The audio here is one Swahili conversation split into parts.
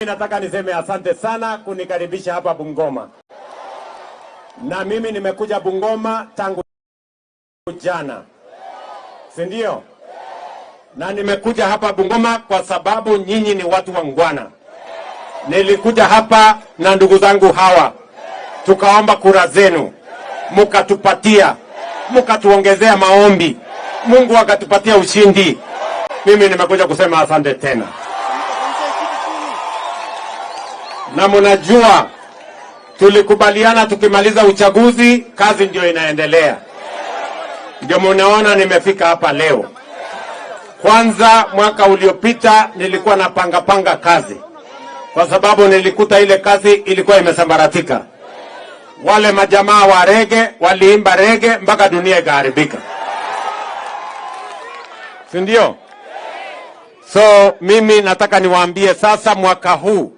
Nataka niseme asante sana kunikaribisha hapa Bungoma. Na mimi nimekuja Bungoma tangu jana. Si ndio? Na nimekuja hapa Bungoma kwa sababu nyinyi ni watu wangwana. Nilikuja hapa na ndugu zangu hawa. Tukaomba kura zenu. Mukatupatia. Mukatuongezea maombi. Mungu akatupatia ushindi. Mimi nimekuja kusema asante tena. Na mnajua tulikubaliana tukimaliza uchaguzi kazi ndio inaendelea. Ndio mnaona nimefika hapa leo. Kwanza mwaka uliopita nilikuwa napanga kazi. Kwa sababu nilikuta ile kazi ilikuwa imesambaratika. Wale majamaa wa rege waliimba rege mpaka dunia ikaharibika. Si ndio? So mimi nataka niwaambie sasa mwaka huu.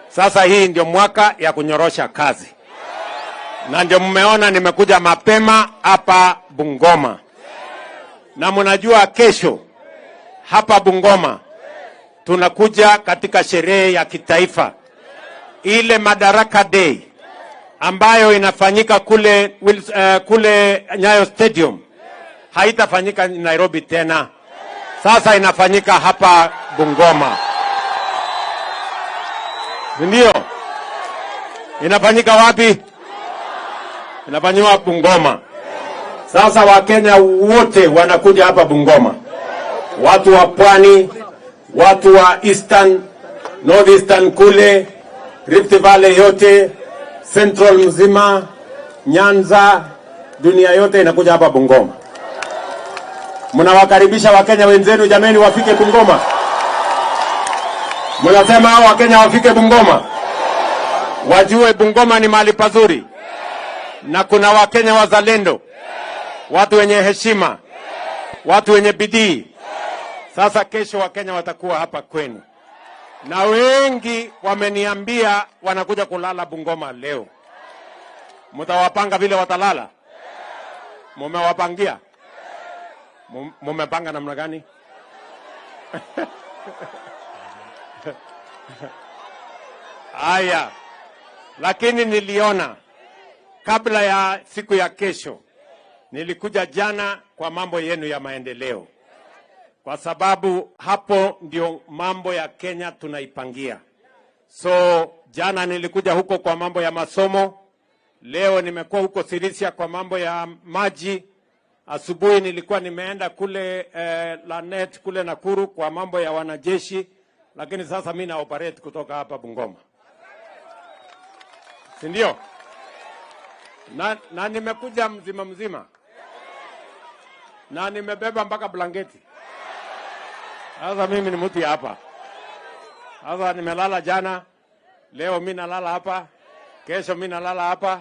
Sasa hii ndio mwaka ya kunyorosha kazi. Na ndio mmeona nimekuja mapema hapa Bungoma. Na mnajua kesho hapa Bungoma tunakuja katika sherehe ya kitaifa. Ile Madaraka Day ambayo inafanyika kule Nyayo Stadium haitafanyika Nairobi tena. Sasa inafanyika hapa Bungoma. Ndio. Inafanyika wapi? Inafanywa Bungoma. Sasa Wakenya wote wanakuja hapa Bungoma. Watu wa Pwani, watu wa Eastern, Northeastern kule, Rift Valley yote, Central mzima, Nyanza, dunia yote inakuja hapa Bungoma. Mnawakaribisha Wakenya wenzenu jameni wafike Bungoma. Mnasema hao Wakenya wafike Bungoma. Wajue Bungoma ni mahali pazuri. Na kuna Wakenya wazalendo. Watu wenye heshima. Watu wenye bidii. Sasa kesho Wakenya watakuwa hapa kwenu. Na wengi wameniambia wanakuja kulala Bungoma leo. Mtawapanga vile watalala? Mumewapangia? Mumepanga namna gani? Aya. Lakini niliona kabla ya siku ya kesho nilikuja jana kwa mambo yenu ya maendeleo. Kwa sababu hapo ndio mambo ya Kenya tunaipangia. So jana nilikuja huko kwa mambo ya masomo. Leo nimekuwa huko Sirisia kwa mambo ya maji. Asubuhi nilikuwa nimeenda kule Lanet kule Nakuru kwa mambo ya wanajeshi. Lakini sasa mimi na operate kutoka hapa Bungoma. Si ndio? Na nimekuja mzima. Na nimebeba mpaka blanketi. Sasa mimi ni mtu hapa. Sasa nimelala jana, leo mimi nalala hapa, kesho mimi nalala hapa,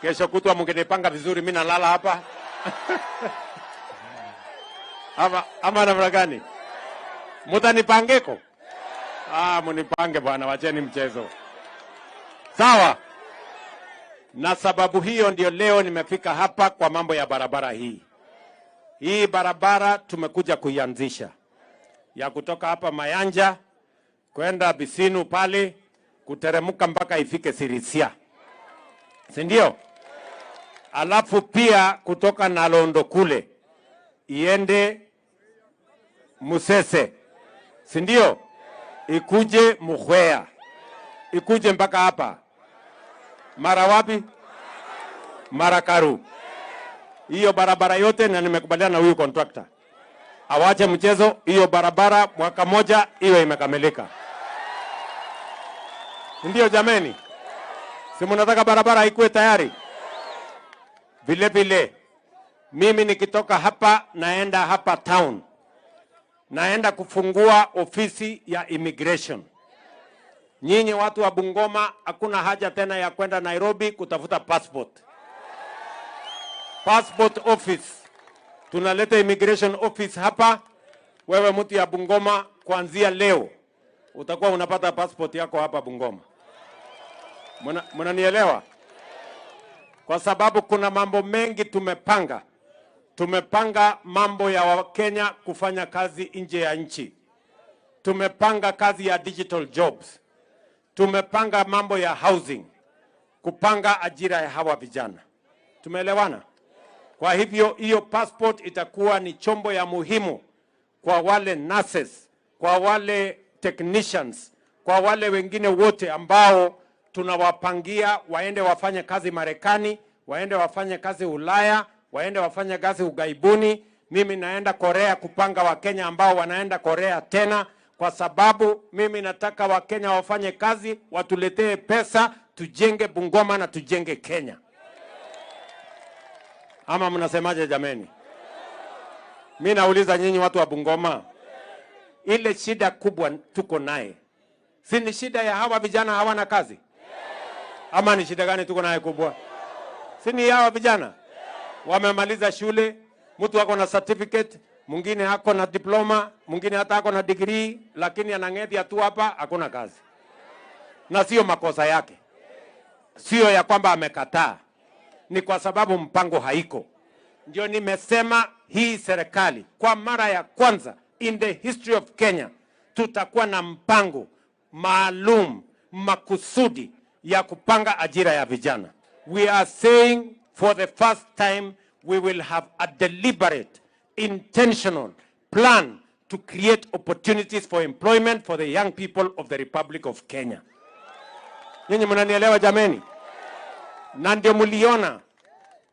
kesho kutwa mngenipanga vizuri mimi nalala hapa. Ama namna gani? Mtanipangeko? Mnipange bwana, wacheni mchezo. Sawa? Na sababu hiyo ndio leo nimefika hapa kwa mambo ya barabara hii. Hii barabara tumekuja kuianzisha. Ya kutoka hapa Mayanja, kwenda Bisinu pale, kuteremuka mpaka ifike Sirisia. Si ndio? Alafu pia kutoka Nalondo kule, iende Musese. Si ndio? Ikuje Mukhwea. Ikuje mpaka hapa. Mara wapi? Marakaru. Hiyo barabara yote na nimekubaliana na huyu contractor. Awache mchezo, hiyo barabara mwaka moja iwe imekamilika. Ndio jameni? Si mnataka barabara ikuwe tayari? Vile mimi nikitoka hapa naenda hapa town. Naenda kufungua ofisi ya immigration. Nyinyi watu wa Bungoma hakuna haja tena ya kwenda Nairobi kutafuta passport. Passport office. Tunaleta immigration office hapa. Wewe mtu ya Bungoma kuanzia leo utakuwa unapata passport yako hapa Bungoma. Mnanielewa? Kwa sababu kuna mambo mengi tumepanga. Tumepanga mambo ya Wakenya kufanya kazi nje ya nchi. Tumepanga kazi ya digital jobs. tumepanga mambo ya housing, kupanga ajira ya hawa vijana. Tumeelewana? Kwa hivyo hiyo passport itakuwa ni chombo ya muhimu kwa wale nurses, kwa wale technicians, kwa wale wengine wote ambao tunawapangia waende wafanye kazi Marekani, waende wafanye kazi Ulaya, waende wafanye kazi Ugaibuni. Mimi naenda Korea kupanga Wakenya ambao wanaenda Korea tena, kwa sababu mimi nataka Wakenya wafanye kazi, watuletee pesa, tujenge Bungoma na tujenge Kenya. Ama mnasemaje jameni? Mimi nauliza nyinyi watu wa Bungoma, ile shida kubwa tuko naye, si ni shida ya hawa vijana hawana kazi? Ama ni shida gani tuko naye kubwa? Si ni hawa vijana wamemaliza shule, mtu ako na certificate, mwingine ako na diploma, mwingine hata ako na degree, lakini anang'ethia tu hapa, hakuna kazi. Na sio makosa yake, sio ya kwamba amekataa, ni kwa sababu mpango haiko. Ndio nimesema hii serikali kwa mara ya kwanza in the history of Kenya tutakuwa na mpango maalum makusudi ya kupanga ajira ya vijana. We are saying for the first time we will have a deliberate, intentional plan to create opportunities for employment for the young people of the Republic of Kenya. Nyinyi mnanielewa jameni? Na ndio mliona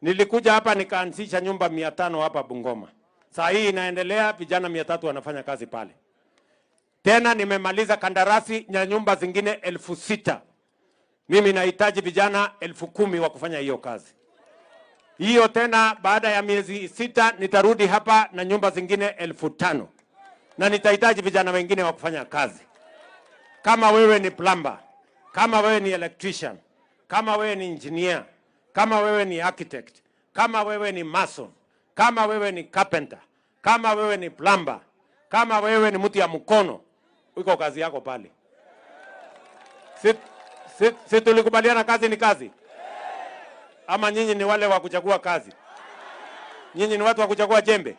nilikuja hapa nikaanzisha nyumba 500 hapa Bungoma. Saa hii inaendelea, vijana 300 wanafanya kazi pale. Tena nimemaliza kandarasi ya nyumba zingine 6,000. Mimi nahitaji vijana 10,000 wa kufanya hiyo kazi. Hiyo tena baada ya miezi 6 nitarudi hapa na nyumba zingine 5,000. Na nitahitaji vijana wengine wa kufanya kazi. Kama wewe ni plumber, kama wewe ni electrician, kama wewe ni engineer, kama wewe ni architect, kama wewe ni mason, kama wewe ni carpenter, kama wewe ni plumber, kama wewe ni mtu ya mkono, uko kazi yako pale. Si tulikubaliana kazi ni kazi? Ama nyinyi ni wale wa kuchagua kazi? Nyinyi ni watu wa kuchagua jembe?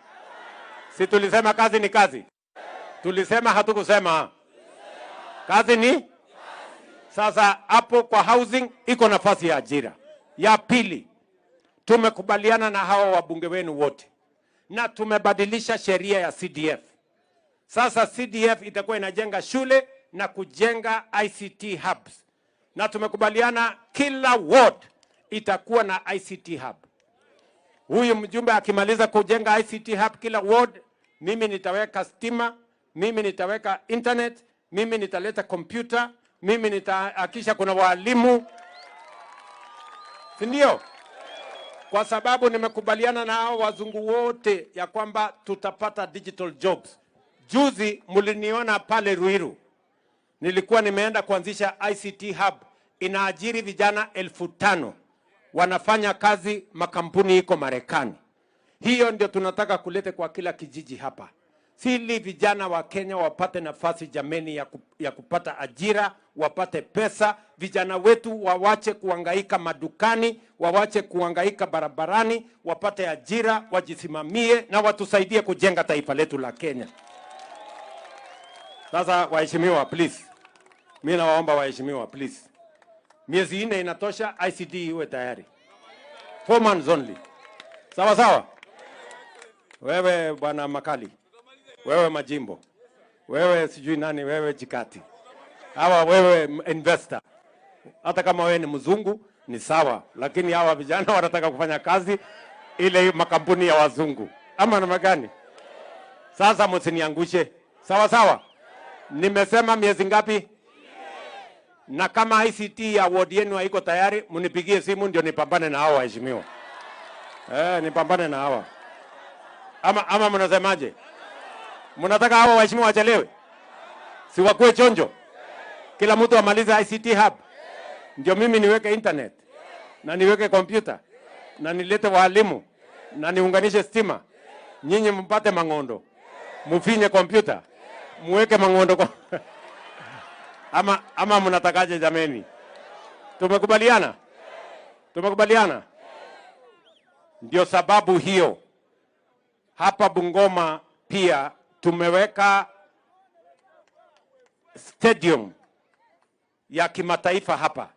Si tulisema kazi ni kazi? Tulisema hatukusema kazi ni? Sasa hapo kwa housing iko nafasi ya ajira. Ya pili, tumekubaliana na hawa wabunge wenu wote na tumebadilisha sheria ya CDF. Sasa CDF itakuwa inajenga shule na kujenga ICT hubs. Na tumekubaliana kila ward itakuwa na ICT hub. Huyu mjumbe akimaliza kujenga ICT hub kila ward, mimi nitaweka stima, mimi nitaweka internet, mimi nitaleta computer, mimi nitahakisha kuna walimu. Si ndio? Kwa sababu nimekubaliana na hao wazungu wote ya kwamba tutapata digital jobs. Juzi mliniona pale Ruiru. Nilikuwa nimeenda kuanzisha ICT hub, inaajiri vijana 5,000. Wanafanya kazi makampuni iko Marekani. Hiyo ndio tunataka kulete kwa kila kijiji hapa. Sili vijana wa Kenya wapate nafasi jameni ya kupata ajira, wapate pesa. Vijana wetu wawache kuhangaika madukani, wawache kuhangaika barabarani, wapate ajira, wajisimamie na watusaidie kujenga taifa letu la Kenya. Sasa waheshimiwa please. Mimi nawaomba waheshimiwa please. Miezi 4 inatosha, ICT iwe tayari. 4 months only. Sawa sawa? Wewe bwana Makali, wewe Majimbo, wewe sijui nani, wewe Jikati, hawa wewe investor, hata kama wewe ni mzungu ni sawa, lakini hawa vijana wanataka kufanya kazi ile makampuni ya wazungu. Ama namna gani? Sasa msiniangushe. Sawa sawa? Nimesema miezi ngapi? Na kama ICT ya ward yenu haiko tayari, mnipigie simu ndio nipambane na hawa waheshimiwa. Nipambane na hawa. Ama mnasemaje? Mnataka hawa waheshimiwa wachelewe? Si wakuwe chonjo? Kila mtu amalize ICT hub. Ndio mimi niweke internet na niweke kompyuta na nilete walimu na niunganishe stima. Nyinyi mpate mangondo, mufinye kompyuta, muweke mangondo kwa ama mnatakaje jameni? Tumekubaliana? Tumekubaliana? Ndio sababu hiyo hapa Bungoma pia tumeweka stadium ya kimataifa hapa.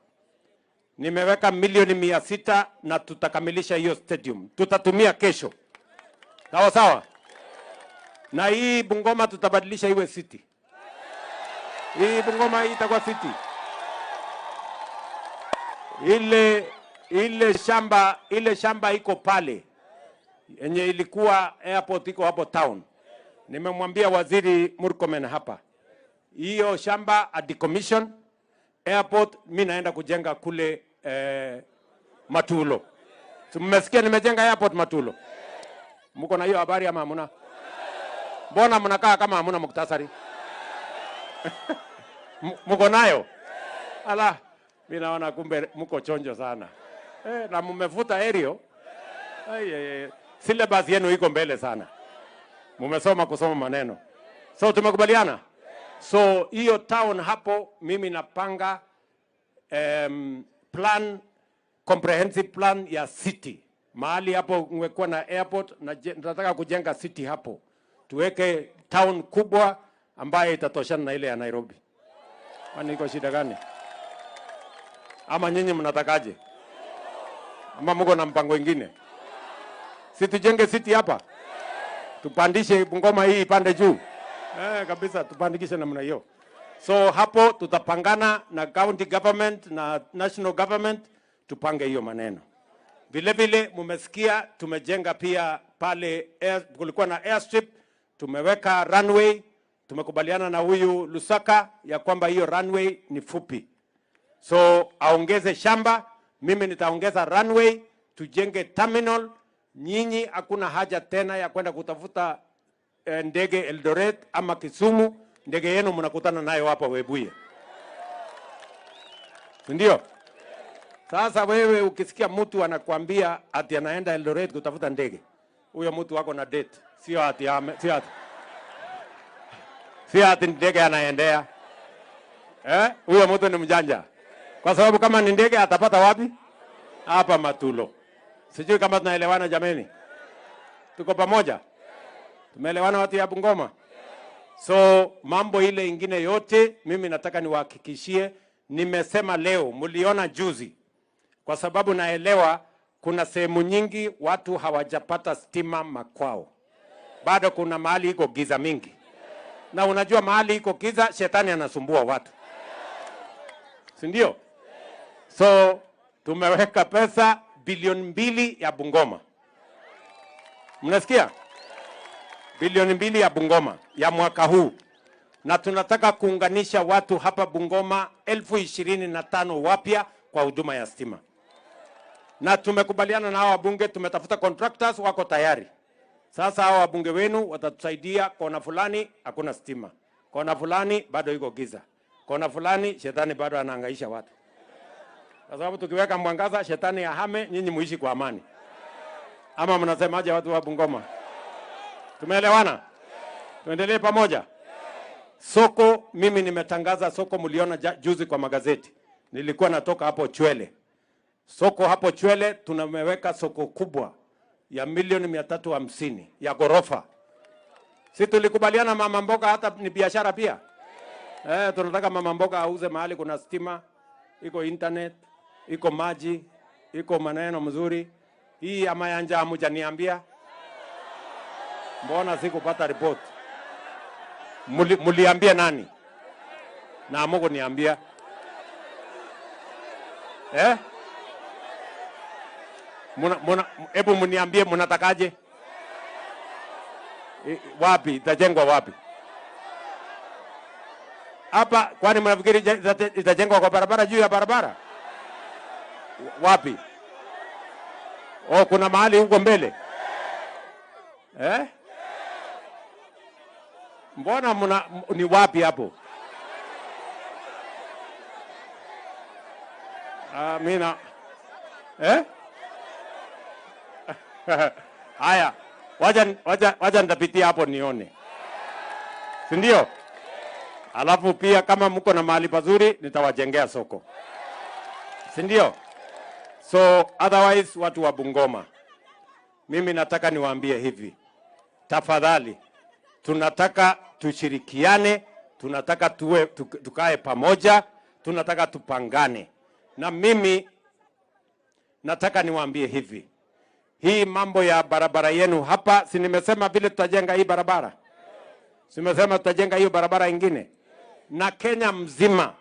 Nimeweka milioni 600 na tutakamilisha hiyo stadium. Tutatumia kesho. Sawa sawa? Na hii Bungoma tutabadilisha iwe city. Hii Bungoma hii itakuwa city. Ile shamba iko pale yenye ilikuwa airport iko hapo town. Nimemwambia Waziri Murkomen hapa. Hiyo shamba a decommission airport mimi naenda kujenga kule Matulo. Mmesikia nimejenga airport Matulo? Mko na hiyo habari ama hamna? Mbona mnakaa kama hamna muktasari? Mko nayo? Ala, mimi naona kumbe mko chonjo sana. Na mmevuta aerial. Syllabus yenu iko mbele sana. Mmesoma kusoma maneno. So tumekubaliana? So hiyo town hapo mimi napanga plan, comprehensive plan ya city. Mahali hapo ngekuwa na airport na nataka kujenga city hapo. Tuweke town kubwa ambayo itatoshana na ile ya Nairobi. Kwani iko shida gani? Ama nyinyi mnatakaje? Ama mko na mpango mwingine? Si tujenge city hapa? Tupandishe Bungoma hii ipande juu. Kabisa tupandikishe namna hiyo. So hapo tutapangana na county government na national government tupange hiyo maneno. Vile vile mmesikia tumejenga pia pale kulikuwa na airstrip, tumeweka runway, tumekubaliana na huyu Lusaka ya kwamba hiyo runway ni fupi. So aongeze shamba, mimi nitaongeza runway, tujenge terminal. Nyinyi hakuna haja tena ya kwenda kutafuta ndege Eldoret ama Kisumu. Ndege yenu mnakutana nayo hapa Webuye. Ndio? Sasa wewe ukisikia mtu anakuambia ati anaenda Eldoret kutafuta ndege, huyo mtu wako na date. Sio ati ndege anaendea. Huyo mtu ni mjanja. Kwa sababu kama ni ndege atapata wapi? Hapa Matulo. Sijui kama tunaelewana jameni. Tuko pamoja? Tumeelewana watu ya Bungoma? So mambo ile ingine yote mimi nataka niwahakikishie, nimesema leo, mliona juzi. Kwa sababu naelewa kuna sehemu nyingi watu hawajapata stima makwao. Bado kuna mahali iko giza mingi. Na unajua mahali iko giza shetani anasumbua watu. Si ndio? So tumeweka pesa bilioni 2 ya Bungoma. Mnasikia? Bilioni 2 ya Bungoma ya mwaka huu. Na tunataka kuunganisha watu hapa Bungoma 25,000 wapya kwa huduma ya stima. Na tumekubaliana na hao wabunge, tumetafuta contractors wako tayari. Sasa hao wabunge wenu watatusaidia, kona fulani hakuna stima. Kona fulani bado iko giza. Kona fulani shetani bado anahangaisha watu. Kwa sababu tukiweka mwangaza shetani ahame, nyinyi muishi kwa amani. Ama mnasemaje watu wa Bungoma? Tumeelewana? Tuendelee pamoja. Soko, mimi nimetangaza soko, mliona juzi kwa magazeti. Nilikuwa natoka hapo Chwele. Soko hapo Chwele tunameweka soko kubwa ya milioni 350 ya gorofa. Si tulikubaliana mama mboga hata ni biashara pia? Tunataka mama mboga auze mahali kuna stima, iko internet, iko maji, iko maneno mzuri. Hii ama yanja hamjaniambia. Mbona sikupata report? Muliambia nani? Na Mungu niambia. Hebu mniambie mnatakaje? Wapi? Itajengwa wapi? Hapa kwani mnafikiri itajengwa kwa barabara, juu ya barabara? Wapi? Kuna mahali huko mbele. Mbona ni wapi hapo? Mina. Haya, wacha nitapitia hapo nione. Si ndio? Alafu pia kama mko na mahali pazuri nitawajengea soko. Si ndio? So otherwise watu wa Bungoma, mimi nataka niwaambie hivi. Tafadhali, tunataka tushirikiane, tunataka tukae pamoja, tunataka tupangane. Na mimi nataka niwaambie hivi, hii mambo ya barabara yenu hapa, si nimesema vile tutajenga hii barabara? Simesema tutajenga hiyo barabara ingine? Na Kenya mzima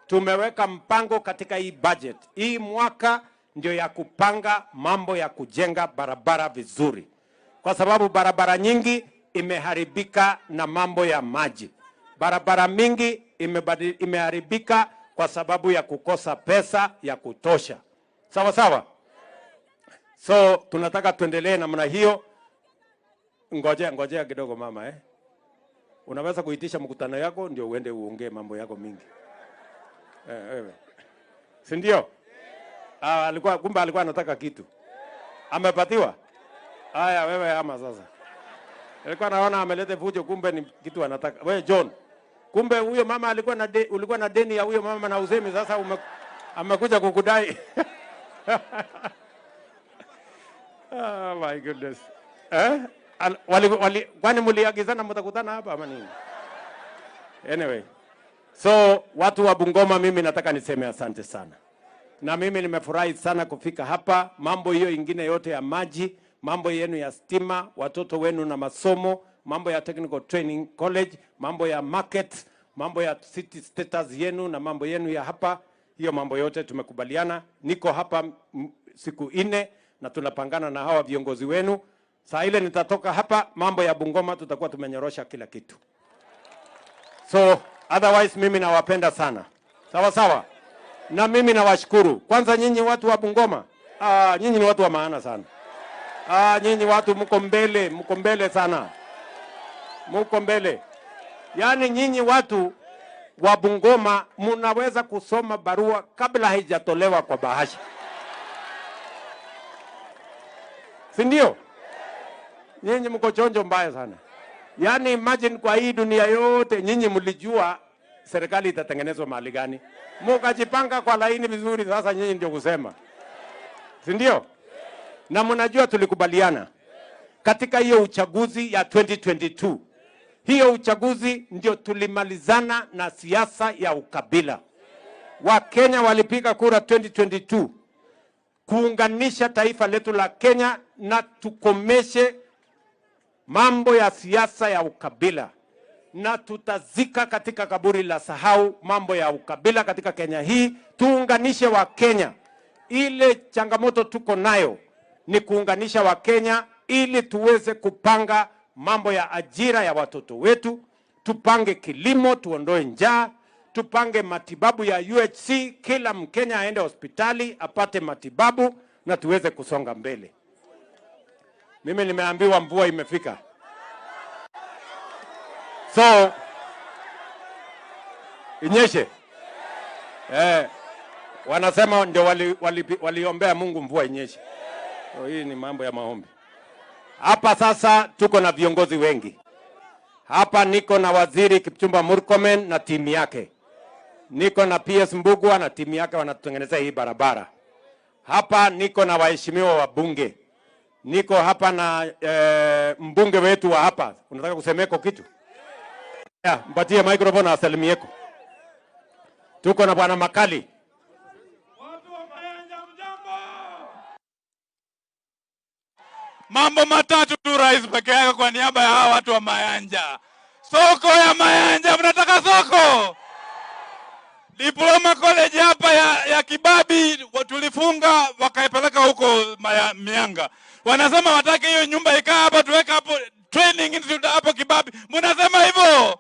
tumeweka mpango katika hii budget. Hii mwaka ndio ya kupanga mambo ya kujenga barabara vizuri, kwa sababu barabara nyingi imeharibika na mambo ya maji. Barabara mingi imeharibika kwa sababu ya kukosa pesa ya kutosha. Sawa sawa? So tunataka tuendelee namna hiyo. Ngojea kidogo mama Unaweza kuitisha mkutano yako ndio uende uongee mambo yako mingi. Si ndio? Kumbe alikuwa anataka kitu. Amepatiwa? Haya wewe ama sasa. Alikuwa naona amelete fujo, kumbe ni kitu anataka. Wewe John, kumbe huyo mama ulikuwa na deni ya huyo mama na usemi sasa amekuja kukudai. Oh my goodness. Kwani mliagizana mtakutana hapa ama nini? Anyway. So watu wa Bungoma, mimi nataka niseme asante sana. Na mimi nimefurahi sana kufika hapa. Mambo hiyo ingine yote ya maji, mambo yenu ya stima, watoto wenu na masomo, mambo ya technical training college, mambo ya market, mambo ya city status yenu na mambo yenu ya hapa, hiyo mambo yote tumekubaliana. Niko hapa siku 4 na tunapangana na hawa viongozi wenu. Saa ile nitatoka hapa, mambo ya Bungoma tutakuwa tumenyorosha kila kitu. So otherwise mimi nawapenda sana. Sawa sawa? Na mimi nawashukuru. Kwanza nyinyi watu wa Bungoma, nyinyi ni watu wa maana sana. Nyinyi watu mko mbele sana. Mko mbele. Yaani nyinyi watu wa Bungoma mnaweza kusoma barua kabla haijatolewa kwa bahasha. Si ndio? Nyinyi mko chonjo mbaya sana. Yaani imagine kwa hii dunia yote nyinyi mlijua serikali itatengenezwa mahali gani. Mkajipanga kwa laini vizuri, sasa nyinyi ndio kusema. Si ndio? Na mnajua tulikubaliana katika hiyo uchaguzi ya 2022. Hiyo uchaguzi ndio tulimalizana na siasa ya ukabila. Wakenya walipiga kura 2022 kuunganisha taifa letu la Kenya na tukomeshe mambo ya siasa ya ukabila, na tutazika katika kaburi la sahau mambo ya ukabila katika Kenya hii. Tuunganishe wa Kenya. Ile changamoto tuko nayo ni kuunganisha wa Kenya ili tuweze kupanga mambo ya ajira ya watoto wetu, tupange kilimo, tuondoe njaa, tupange matibabu ya UHC, kila Mkenya aende hospitali apate matibabu na tuweze kusonga mbele. Mimi nimeambiwa mvua imefika. So inyeshe. Wanasema ndio waliombea Mungu mvua inyeshe. So hii ni mambo ya maombi. Hapa sasa tuko na viongozi wengi. Hapa niko na Waziri Kipchumba Murkomen na timu yake. Niko na PS Mbugua na timu yake wanatutengenezea hii barabara. Hapa niko na waheshimiwa wa bunge. Niko hapa na mbunge wetu wa hapa. Unataka kusemeko kitu? Mpatie microphone asalimieko. Tuko na Bwana Makali. Watu wa Mayanja mjambo. Mambo matatu tu rais peke yake kwa niaba ya hawa watu wa Mayanja. Soko ya Mayanja, mnataka soko? Diploma college hapa ya Kibabi tulifunga wakaipeleka huko Mianga. Wanasema watake hiyo nyumba ikaa hapa, tuweka hapo training institute hapo Kibabi. Mnasema hivyo?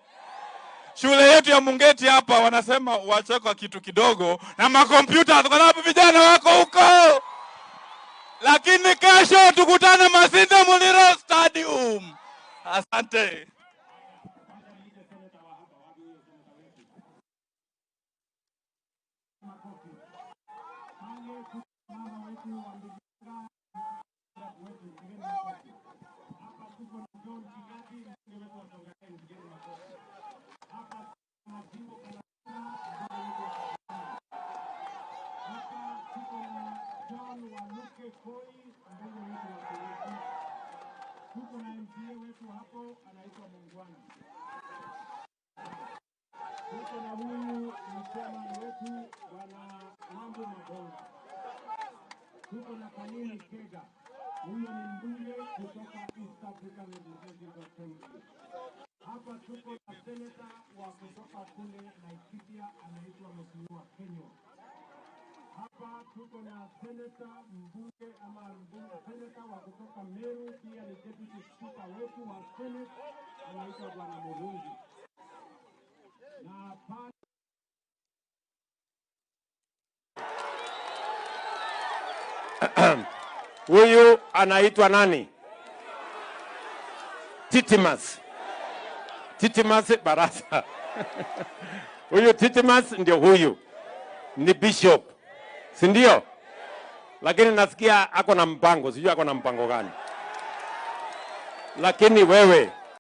Shule yetu ya Mungeti hapa wanasema wacheka kitu kidogo na makompyuta, kwa sababu vijana wako huko. Lakini kesho tukutane Masinde Muliro Stadium. Asante. Tuko na MCA wetu hapo anaitwa Mungwana. Tuko na huyu ni chairman wetu Bonga. Tuko na Kanini Kega, huyo ni mbunge kutoka East African Legislative Assembly. Hapa tuko na seneta wa kutoka kule Laikipia anaitwa Mheshimiwa Kenyo. Hapa tuko na seneta mbunge seneta wa kutoka Meru, pia ni deputy speaker wetu wa Senate anaitwa Bwana Murungi. Na huyu anaitwa nani? Titimas. Titimas Barasa. Huyu Titimas ndio huyu. Ni bishop. Si ndio? Lakini nasikia ako na mpango, sijui ako na mpango gani. Lakini wewe